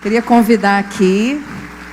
Queria convidar aqui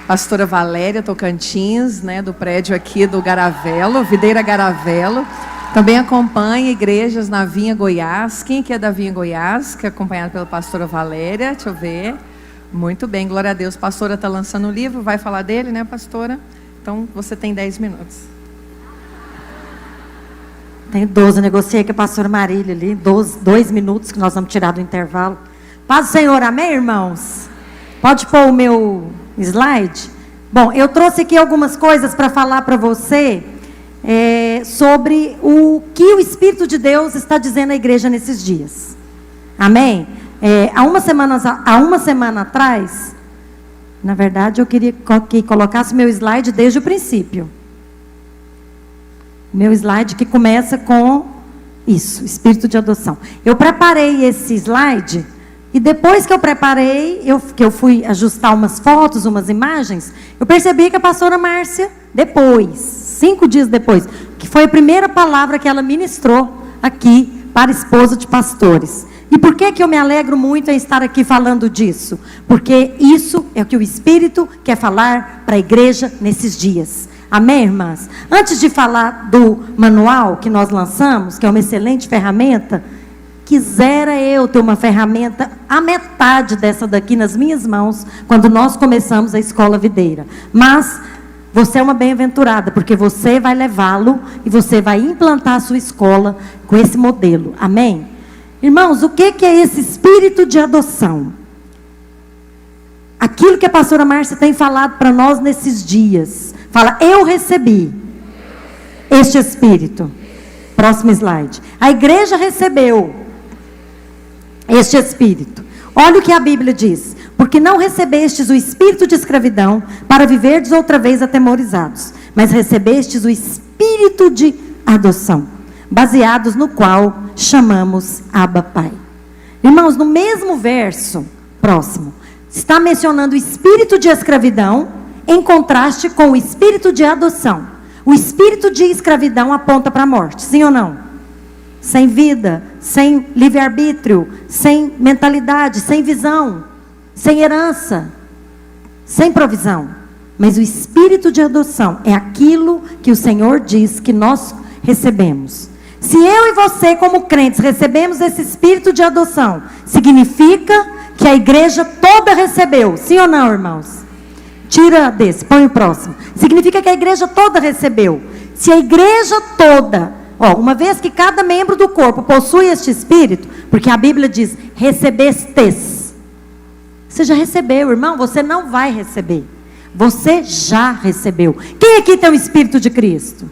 a pastora Valéria Tocantins, né, do prédio aqui do Garavelo, Videira Garavelo. Também acompanha igrejas na Vinha Goiás. Quem que é da Vinha Goiás? Que é acompanhado pela pastora Valéria. Deixa eu ver. Muito bem, glória a Deus. A pastora está lançando um livro, vai falar dele, né, pastora? Então, você tem 10 minutos. Tenho 12, negociei com a pastora Marília ali, 2 minutos que nós vamos tirar do intervalo. Paz do Senhor, amém, irmãos? Pode pôr o meu slide? Bom, eu trouxe aqui algumas coisas para falar para você sobre o que o Espírito de Deus está dizendo à igreja nesses dias. Amém? Há uma semana atrás, na verdade, eu queria que colocasse meu slide desde o princípio. Meu slide que começa com isso, espírito de adoção. Eu preparei esse slide e depois que eu preparei, que eu fui ajustar umas fotos, umas imagens, eu percebi que a pastora Márcia, depois, 5 dias depois, que foi a primeira palavra que ela ministrou aqui para a esposa de pastores. E por que eu me alegro muito em estar aqui falando disso? Porque isso é o que o Espírito quer falar para a igreja nesses dias. Amém, irmãs? Antes de falar do manual que nós lançamos, que é uma excelente ferramenta, quisera eu ter uma ferramenta, a metade dessa daqui nas minhas mãos, quando nós começamos a Escola Videira. Mas você é uma bem-aventurada, porque você vai levá-lo e você vai implantar a sua escola com esse modelo. Amém? Irmãos, o que é esse espírito de adoção? Aquilo que a pastora Márcia tem falado para nós nesses dias. Fala, eu recebi este Espírito. Próximo slide. A igreja recebeu este Espírito. Olha o que a Bíblia diz. Porque não recebestes o espírito de escravidão para viverdes outra vez atemorizados, mas recebestes o espírito de adoção, baseados no qual chamamos Abba Pai. Irmãos, no mesmo verso, próximo, está mencionando o espírito de escravidão em contraste com o espírito de adoção. O espírito de escravidão aponta para a morte, sim ou não? Sem vida, sem livre-arbítrio, sem mentalidade, sem visão, sem herança, sem provisão. Mas o espírito de adoção é aquilo que o Senhor diz que nós recebemos. Se eu e você, como crentes, recebemos esse espírito de adoção, significa que a igreja toda recebeu, sim ou não, irmãos? Tira desse, põe o próximo. Significa que a igreja toda recebeu. Se a igreja toda, uma vez que cada membro do corpo possui este espírito, porque a Bíblia diz, recebestes. Você já recebeu, irmão, você não vai receber. Você já recebeu. Quem aqui tem o Espírito de Cristo?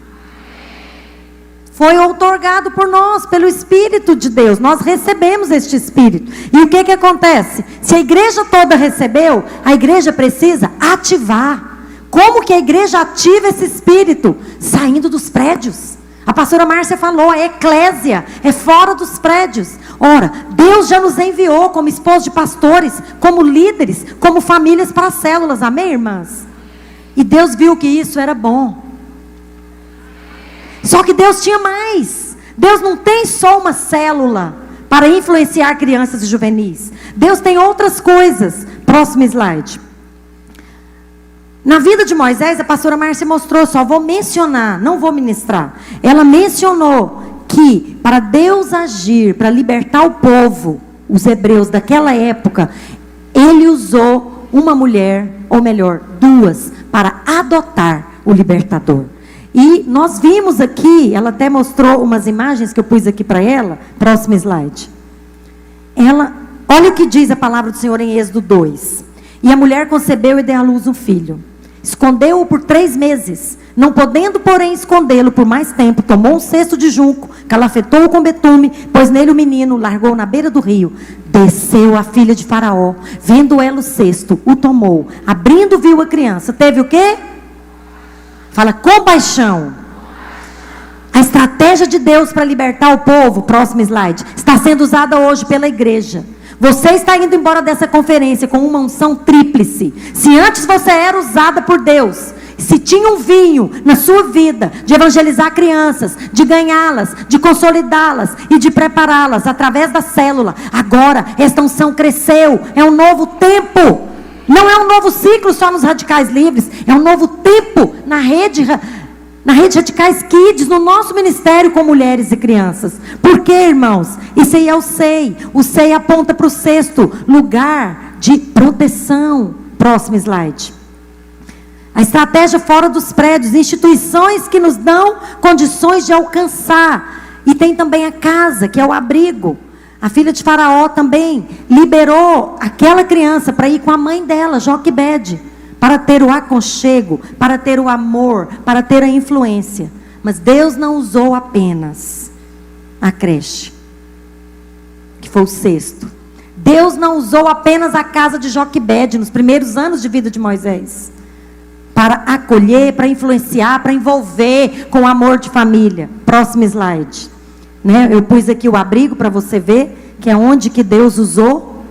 Foi outorgado por nós, pelo Espírito de Deus. Nós recebemos este Espírito. E o que acontece? Se a igreja toda recebeu, a igreja precisa ativar. Como que a igreja ativa esse Espírito? Saindo dos prédios. A pastora Márcia falou, a eclésia é fora dos prédios. Ora, Deus já nos enviou como esposos de pastores, como líderes, como famílias para as células. Amém, irmãs? E Deus viu que isso era bom. Só que Deus tinha mais. Deus não tem só uma célula para influenciar crianças e juvenis. Deus tem outras coisas. Próximo slide. Na vida de Moisés, a pastora Márcia mostrou, só vou mencionar, não vou ministrar. Ela mencionou que para Deus agir, para libertar o povo, os hebreus daquela época, Ele usou uma mulher, ou melhor, 2, para adotar o libertador. E nós vimos aqui, ela até mostrou umas imagens que eu pus aqui para ela. Próximo slide. Olha o que diz a palavra do Senhor em Êxodo 2. E a mulher concebeu e deu à luz um filho. Escondeu-o por 3 meses. Não podendo, porém, escondê-lo por mais tempo, tomou um cesto de junco, calafetou-o com betume, pôs nele o menino, largou na beira do rio. Desceu a filha de Faraó. Vendo ela o cesto, o tomou. Abrindo, viu a criança. Teve o quê? Fala, compaixão. A estratégia de Deus para libertar o povo, próximo slide, está sendo usada hoje pela igreja. Você está indo embora dessa conferência com uma unção tríplice. Se antes você era usada por Deus, se tinha um vinho na sua vida de evangelizar crianças, de ganhá-las, de consolidá-las e de prepará-las através da célula, agora esta unção cresceu, é um novo tempo. Não é um novo ciclo só nos Radicais Livres, é um novo tempo na rede Radicais Kids, no nosso ministério com mulheres e crianças. Por quê, irmãos? Isso aí é o SEI. O SEI aponta para o 6º lugar de proteção. Próximo slide. A estratégia fora dos prédios, instituições que nos dão condições de alcançar. E tem também a casa, que é o abrigo. A filha de Faraó também liberou aquela criança para ir com a mãe dela, Joquebede, para ter o aconchego, para ter o amor, para ter a influência. Mas Deus não usou apenas a creche, que foi o 6º. Deus não usou apenas a casa de Joquebede nos primeiros anos de vida de Moisés, para acolher, para influenciar, para envolver com amor de família. Próximo slide. Eu pus aqui o abrigo para você ver, que é onde que Deus usou.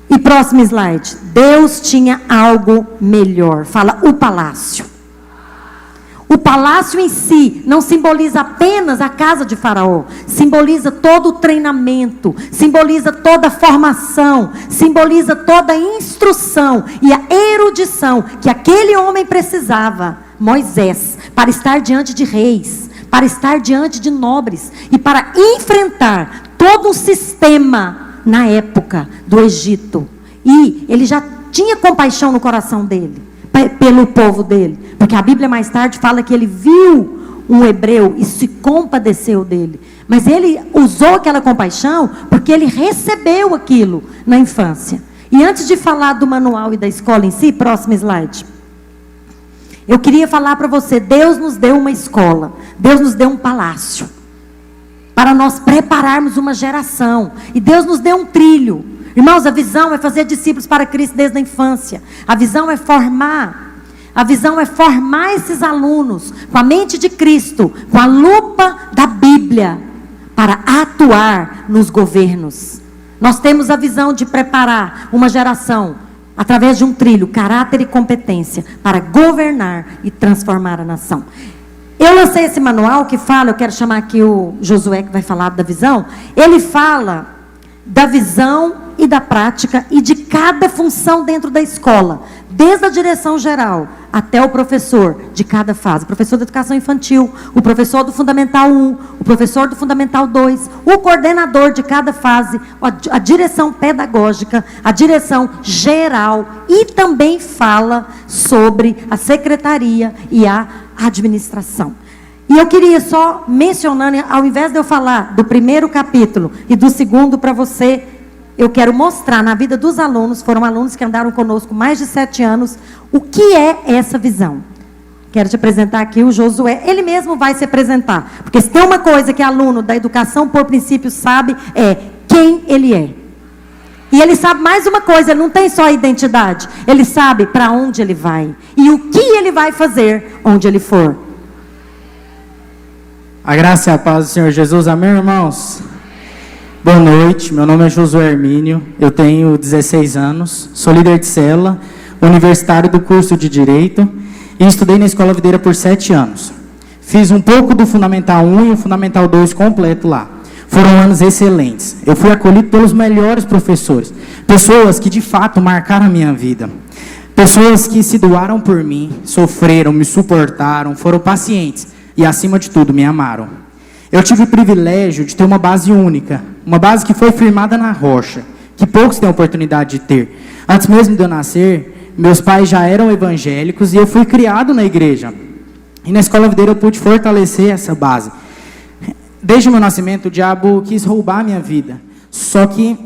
E próximo slide. Deus tinha algo melhor. Fala, o palácio. O palácio em si não simboliza apenas a casa de Faraó. Simboliza todo o treinamento. Simboliza toda a formação. Simboliza toda a instrução e a erudição que aquele homem precisava, Moisés, para estar diante de reis, para estar diante de nobres e para enfrentar todo um sistema na época do Egito. E ele já tinha compaixão no coração dele, pelo povo dele, porque a Bíblia mais tarde fala que ele viu um hebreu e se compadeceu dele. Mas ele usou aquela compaixão porque ele recebeu aquilo na infância. E antes de falar do manual e da escola em si, próximo slide, eu queria falar para você, Deus nos deu uma escola, Deus nos deu um palácio, para nós prepararmos uma geração, e Deus nos deu um trilho. Irmãos, a visão é fazer discípulos para Cristo desde a infância, a visão é formar esses alunos com a mente de Cristo, com a lupa da Bíblia, para atuar nos governos. Nós temos a visão de preparar uma geração através de um trilho, caráter e competência, para governar e transformar a nação. Eu lancei esse manual que fala, eu quero chamar aqui o Josué que vai falar da visão. Ele fala da visão e da prática e de cada função dentro da escola, desde a direção geral até o professor de cada fase. O professor da educação infantil, o professor do Fundamental 1, o professor do Fundamental 2, o coordenador de cada fase, a direção pedagógica, a direção geral, e também fala sobre a secretaria e a administração. E eu queria só mencionando, ao invés de eu falar do primeiro capítulo e do segundo para você, eu quero mostrar na vida dos alunos, foram alunos que andaram conosco mais de 7 anos, o que é essa visão. Quero te apresentar aqui o Josué, ele mesmo vai se apresentar, porque se tem uma coisa que aluno da educação por princípio sabe, é quem ele é. E ele sabe mais uma coisa, ele não tem só a identidade, ele sabe para onde ele vai e o que ele vai fazer onde ele for. A graça e a paz do Senhor Jesus, amém, irmãos? Boa noite, meu nome é Josué Hermínio, eu tenho 16 anos, sou líder de célula, universitário do curso de Direito e estudei na Escola Videira por 7 anos. Fiz um pouco do Fundamental 1 e o Fundamental 2 completo lá. Foram anos excelentes. Eu fui acolhido pelos melhores professores, pessoas que de fato marcaram a minha vida. Pessoas que se doaram por mim, sofreram, me suportaram, foram pacientes e, acima de tudo, me amaram. Eu tive o privilégio de ter uma base única, uma base que foi firmada na rocha, que poucos têm a oportunidade de ter. Antes mesmo de eu nascer, meus pais já eram evangélicos e eu fui criado na igreja. E na Escola Videira eu pude fortalecer essa base. Desde o meu nascimento, o diabo quis roubar a minha vida. Só que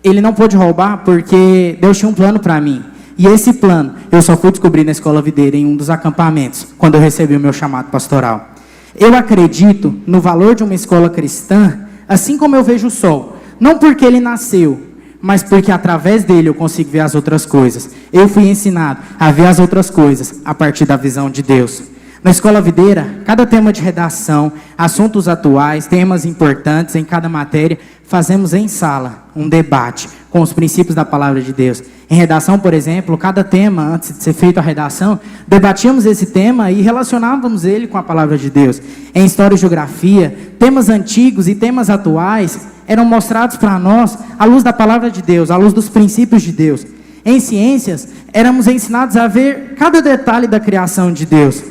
ele não pôde roubar porque Deus tinha um plano para mim. E esse plano eu só fui descobrir na Escola Videira em um dos acampamentos, quando eu recebi o meu chamado pastoral. Eu acredito no valor de uma escola cristã, assim como eu vejo o sol. Não porque ele nasceu, mas porque através dele eu consigo ver as outras coisas. Eu fui ensinado a ver as outras coisas a partir da visão de Deus. Na Escola Videira, cada tema de redação, assuntos atuais, temas importantes em cada matéria, fazemos em sala um debate com os princípios da palavra de Deus. Em redação, por exemplo, cada tema, antes de ser feita a redação, debatíamos esse tema e relacionávamos ele com a palavra de Deus. Em História e Geografia, temas antigos e temas atuais eram mostrados para nós à luz da palavra de Deus, à luz dos princípios de Deus. Em ciências, éramos ensinados a ver cada detalhe da criação de Deus.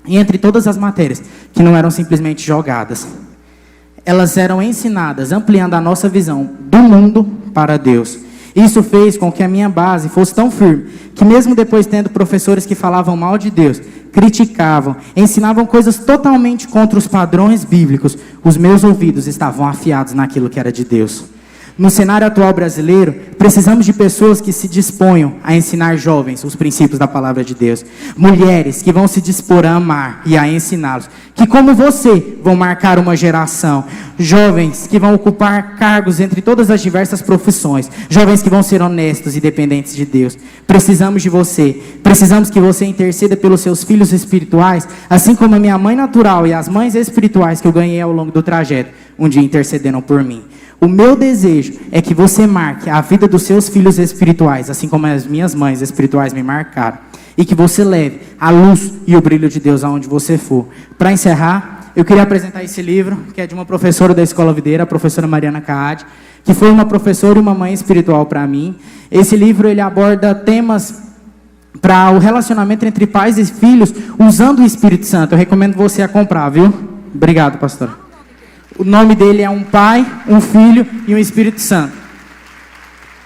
E entre todas as matérias, que não eram simplesmente jogadas, elas eram ensinadas, ampliando a nossa visão do mundo para Deus. Isso fez com que a minha base fosse tão firme, que mesmo depois tendo professores que falavam mal de Deus, criticavam, ensinavam coisas totalmente contra os padrões bíblicos, os meus ouvidos estavam afiados naquilo que era de Deus. No cenário atual brasileiro, precisamos de pessoas que se disponham a ensinar jovens os princípios da palavra de Deus. Mulheres que vão se dispor a amar e a ensiná-los. Que, como você, vão marcar uma geração. Jovens que vão ocupar cargos entre todas as diversas profissões. Jovens que vão ser honestos e dependentes de Deus. Precisamos de você. Precisamos que você interceda pelos seus filhos espirituais, assim como a minha mãe natural e as mães espirituais que eu ganhei ao longo do trajeto, um dia intercederam por mim. O meu desejo é que você marque a vida dos seus filhos espirituais, assim como as minhas mães espirituais me marcaram. E que você leve a luz e o brilho de Deus aonde você for. Para encerrar, eu queria apresentar esse livro, que é de uma professora da Escola Videira, a professora Mariana Caad, que foi uma professora e uma mãe espiritual para mim. Esse livro ele aborda temas para o relacionamento entre pais e filhos, usando o Espírito Santo. Eu recomendo você a comprar, viu? Obrigado, pastora. O nome dele é um Pai, um Filho e um Espírito Santo.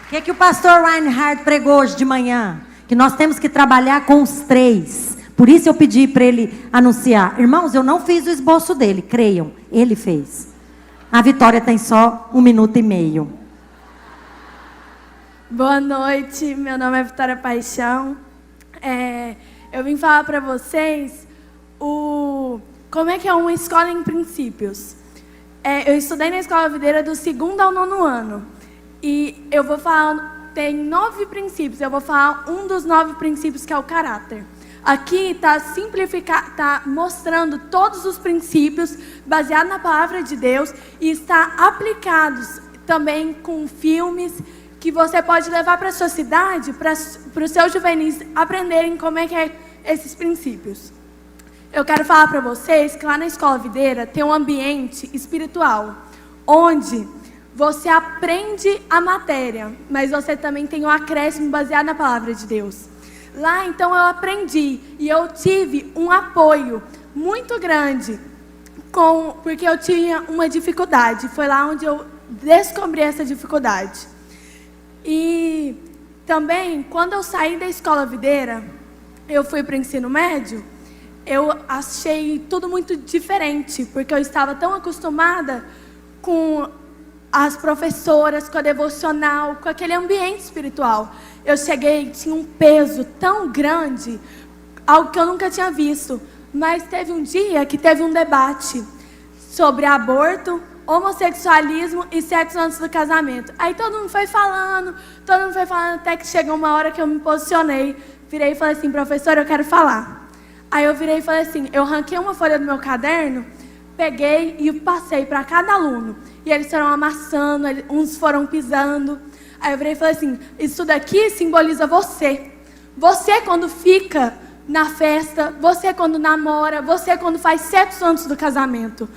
O que o pastor Reinhard pregou hoje de manhã? Que nós temos que trabalhar com os três. Por isso eu pedi para ele anunciar. Irmãos, eu não fiz o esboço dele, creiam. Ele fez. A Vitória tem só 1 minuto e meio. Boa noite, meu nome é Vitória Paixão. Eu vim falar para vocês como é que é uma escola em princípios. Eu estudei na Escola Videira do 2º ao 9º ano. E eu vou falar, tem 9 princípios. Eu vou falar um dos 9 princípios, que é o caráter. Aqui está mostrando todos os princípios baseados na palavra de Deus e está aplicados também com filmes que você pode levar para a sua cidade, para os seus juvenis aprenderem como é que é esses princípios. Eu quero falar para vocês que lá na Escola Videira tem um ambiente espiritual, onde você aprende a matéria, mas você também tem um acréscimo baseado na palavra de Deus. Lá, então, eu aprendi e eu tive um apoio muito grande, porque eu tinha uma dificuldade. Foi lá onde eu descobri essa dificuldade. E também, quando eu saí da Escola Videira, eu fui para o ensino médio. Eu achei tudo muito diferente, porque eu estava tão acostumada com as professoras, com a devocional, com aquele ambiente espiritual. Eu cheguei e tinha um peso tão grande, algo que eu nunca tinha visto. Mas teve um dia que teve um debate sobre aborto, homossexualismo e sexo antes do casamento. Aí todo mundo foi falando, até que chegou uma hora que eu me posicionei. Virei e falei assim: professora, eu quero falar. Aí eu virei e falei assim, eu arranquei uma folha do meu caderno, peguei e passei para cada aluno. E eles foram amassando, uns foram pisando. Aí eu virei e falei assim, isso daqui simboliza você. Você quando fica na festa, você quando namora, você quando faz sexo antes do casamento.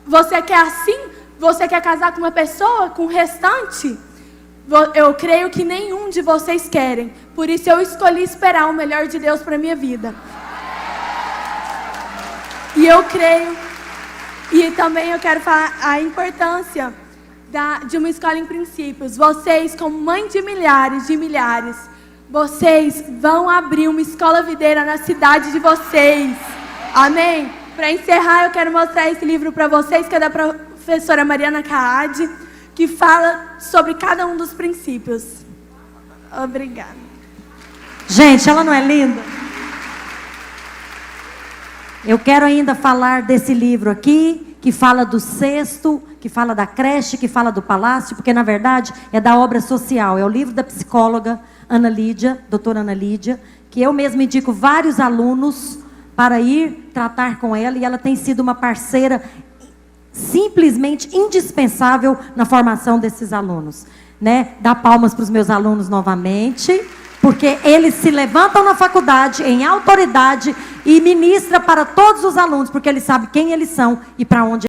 Você quer assim? Você quer casar com uma pessoa, com o restante? Eu creio que nenhum de vocês querem. Por isso eu escolhi esperar o melhor de Deus para minha vida. E eu creio, e também eu quero falar a importância de uma escola em princípios. Vocês, como mãe de milhares, vocês vão abrir uma escola videira na cidade de vocês. Amém? Para encerrar, eu quero mostrar esse livro para vocês, que é da professora Mariana Caad, que fala sobre cada um dos princípios. Obrigada. Gente, ela não é linda? Eu quero ainda falar desse livro aqui, que fala do cesto, que fala da creche, que fala do palácio, porque na verdade é da obra social. É o livro da psicóloga Ana Lídia, doutora Ana Lídia, que eu mesma indico vários alunos para ir tratar com ela, e ela tem sido uma parceira simplesmente indispensável na formação desses alunos. Né? Dá palmas para os meus alunos novamente, porque eles se levantam na faculdade em autoridade e ministram para todos os alunos, porque eles sabem quem eles são e para onde